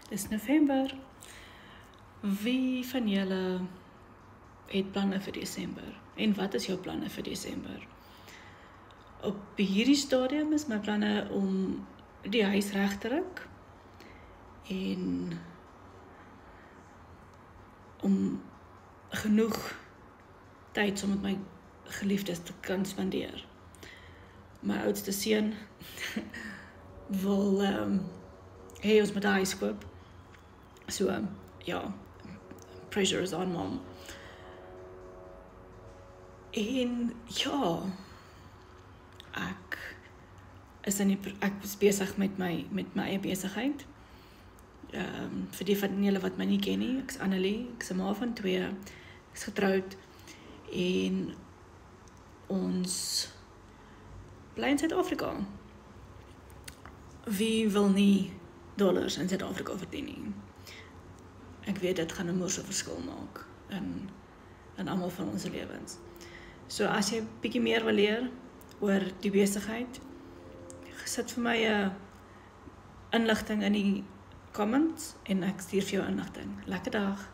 Dis November. Wie van julle het planne vir Desember? En wat is jou planne vir Desember? Op hierdie stadium is my planne om die huis reg te ruk en om genoeg tyd saam met my geliefdes te kan spandeer. My oudste seun wil hê ons moet 'n huis koop. So, ja, pressure is on mom. En ja, ek is besig met my eie besigheid. Vir die van julle wat my nie ken nie, ek is Annelie, ek is 'n ma van 2, ek is getroud en ons bly in Suid-Afrika. Wie wil nie dollars in Suid-Afrika verdien nie? Ek weet dit gaan 'n moerse verskil maak in almal van ons lewens. So as jy bietjie meer wil leer oor die besigheid, sit vir my 'n inligting in die comments en ek stuur vir jou inligting. Lekker dag.